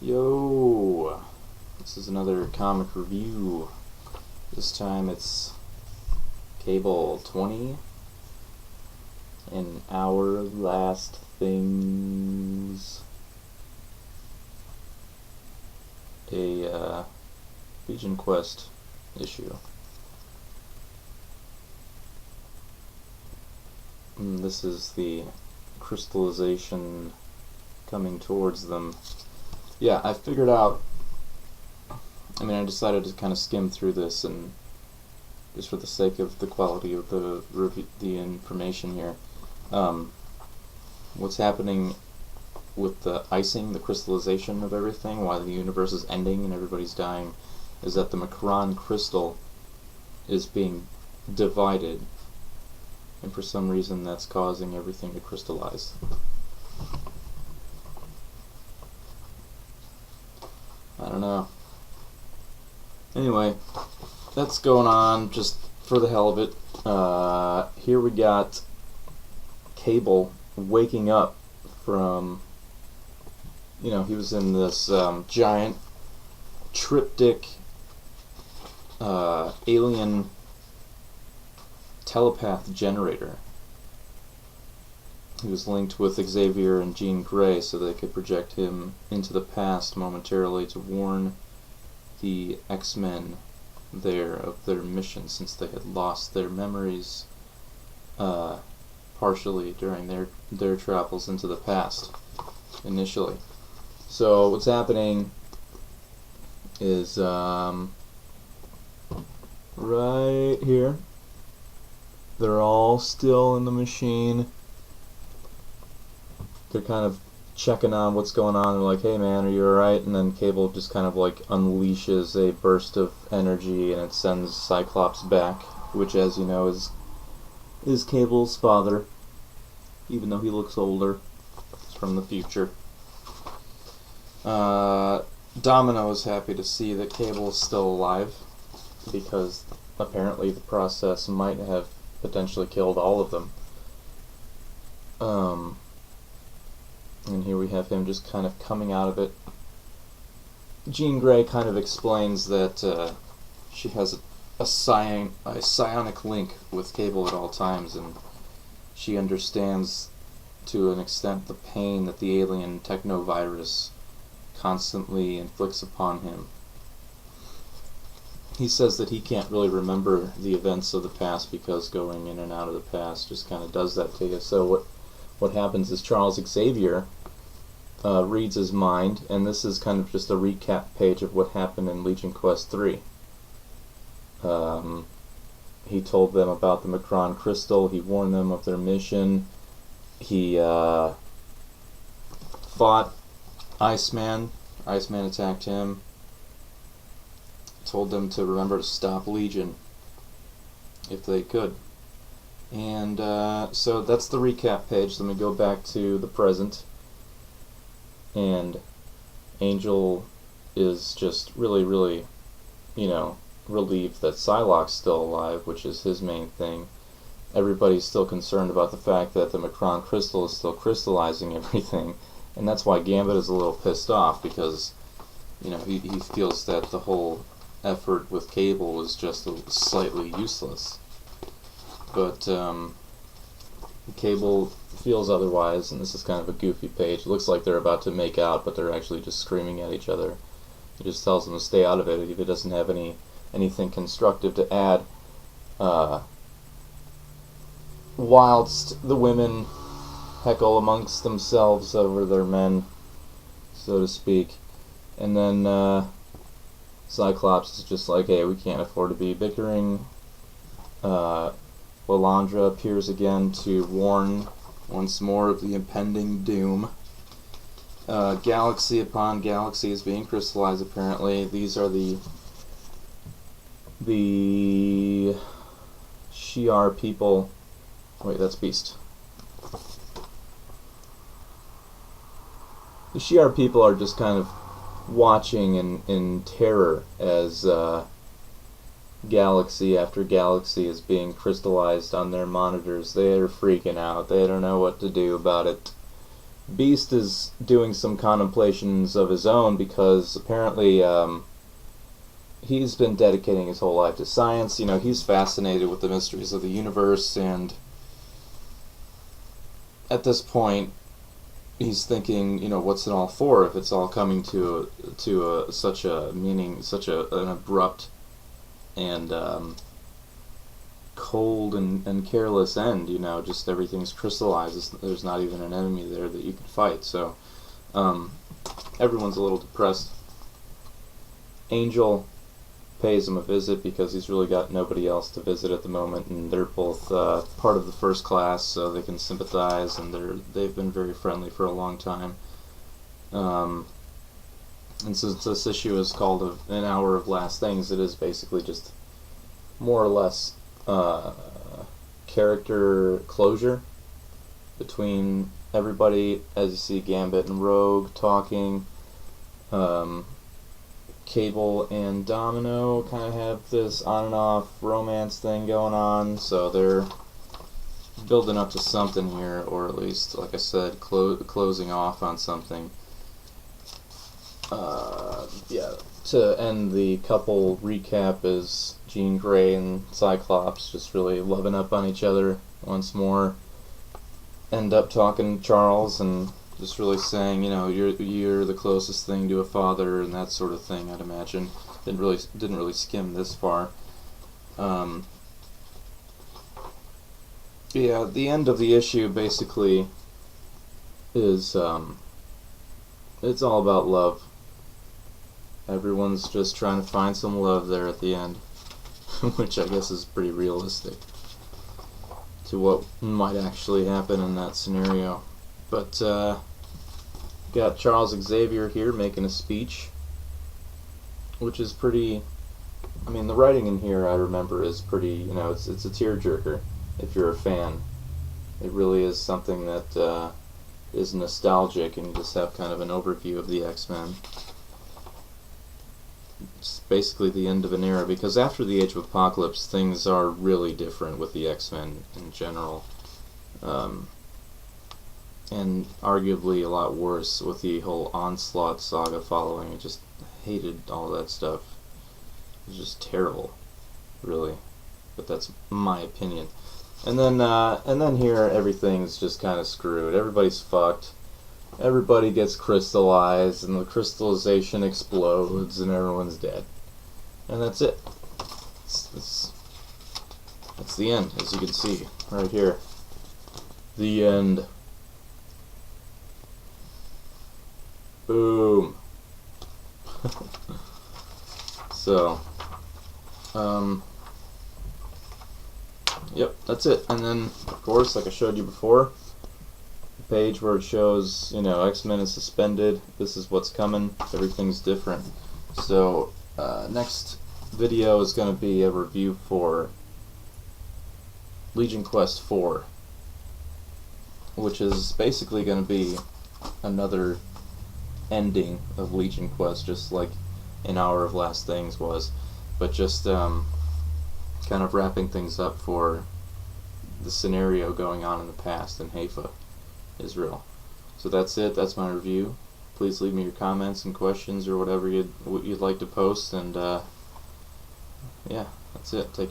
Yo! This is another comic review. This time it's Cable 20 and Our Last Things. A Legion Quest issue. And this is the crystallization coming towards them. Yeah, I figured out, I decided to kind of skim through this, and just for the sake of the quality of the information here, what's happening with the icing, the crystallization of everything, why the universe is ending and everybody's dying, is that the M'Kraan crystal is being divided, and for some reason that's causing everything to crystallize. I don't know. Anyway, that's going on just for the hell of it. Here we got Cable waking up from, he was in this giant triptych alien telepath generator. He was linked with Xavier and Jean Grey so they could project him into the past momentarily to warn the X-Men there of their mission, since they had lost their memories partially during their travels into the past initially. So what's happening is right here, they're all still in the machine. They're kind of checking on what's going on. They're like, hey man, are you alright? And then Cable just kind of like unleashes a burst of energy and it sends Cyclops back, which, as you know, is Cable's father, even though he looks older. It's from the future. Domino is happy to see that Cable is still alive, because apparently the process might have potentially killed all of them. And here we have him just kind of coming out of it. Jean Grey kind of explains that she has a psionic link with Cable at all times, and she understands to an extent the pain that the alien technovirus constantly inflicts upon him. He says that he can't really remember the events of the past because going in and out of the past just kind of does that to you. So what happens is Charles Xavier reads his mind, and this is kind of just a recap page of what happened in Legion Quest 3. He told them about the M'Kraan crystal, he warned them of their mission, he fought Iceman attacked him, told them to remember to stop Legion if they could. And so that's the recap page. Let me go back to the present. And Angel is just really, really, relieved that Psylocke's still alive, which is his main thing. Everybody's still concerned about the fact that the M'Kraan crystal is still crystallizing everything, and that's why Gambit is a little pissed off, because, he feels that the whole effort with Cable was just slightly useless. But Cable feels otherwise, and this is kind of a goofy page. It looks like they're about to make out, but they're actually just screaming at each other. He just tells them to stay out of it if he doesn't have anything constructive to add. Whilst the women heckle amongst themselves over their men, so to speak. And then Cyclops is just like, hey, we can't afford to be bickering. Lilandra appears again to warn once more of the impending doom. Galaxy upon galaxy is being crystallized, apparently. These are the Shi'ar people. Wait, that's Beast. The Shi'ar people are just kind of watching in terror as galaxy after galaxy is being crystallized on their monitors. They are freaking out. They don't know what to do about it. Beast is doing some contemplations of his own because apparently he's been dedicating his whole life to science. You know, he's fascinated with the mysteries of the universe, and at this point, he's thinking, you know, what's it all for if it's all coming to such a meaning, such an abrupt and cold and careless end. You know, just everything's crystallized. There's not even an enemy there that you can fight. So everyone's a little depressed. Angel pays him a visit because he's really got nobody else to visit at the moment, and they're both part of the first class, so they can sympathize, and they've been very friendly for a long time. And since this issue is called An Hour of Last Things, it is basically just more or less character closure between everybody. As you see, Gambit and Rogue talking. Cable and Domino kind of have this on and off romance thing going on, so they're building up to something here, or at least, like I said, closing off on something. Yeah, to end the couple recap is Jean Grey and Cyclops just really loving up on each other once more. End up talking to Charles and just really saying, you know, you're the closest thing to a father and that sort of thing. I'd imagine didn't really skim this far. Yeah, the end of the issue basically is it's all about love. Everyone's just trying to find some love there at the end, which I guess is pretty realistic to what might actually happen in that scenario. But got Charles Xavier here making a speech, which is pretty. I mean, the writing in here I remember is pretty. You know, it's a tearjerker if you're a fan. It really is something that is nostalgic, and you just have kind of an overview of the X-Men. It's basically the end of an era, because after the Age of Apocalypse, things are really different with the X-Men in general. And arguably a lot worse with the whole Onslaught saga following. I just hated all that stuff. It was just terrible, really. But that's my opinion. And then here everything's just kind of screwed. Everybody's fucked. Everybody gets crystallized, and the crystallization explodes, and everyone's dead. And that's it. That's the end, as you can see right here. The end. Boom. So, yep, that's it. And then, of course, like I showed you before, the page where it shows, you know, X-Men is suspended, this is what's coming, everything's different. So, next video is going to be a review for Legion Quest 4, which is basically going to be another ending of Legion Quest, just like An Hour of Last Things was, but just kind of wrapping things up for the scenario going on in the past in Haifa, Israel. So that's it. That's my review. Please leave me your comments and questions or whatever you'd like to post, and yeah, that's it. Take care.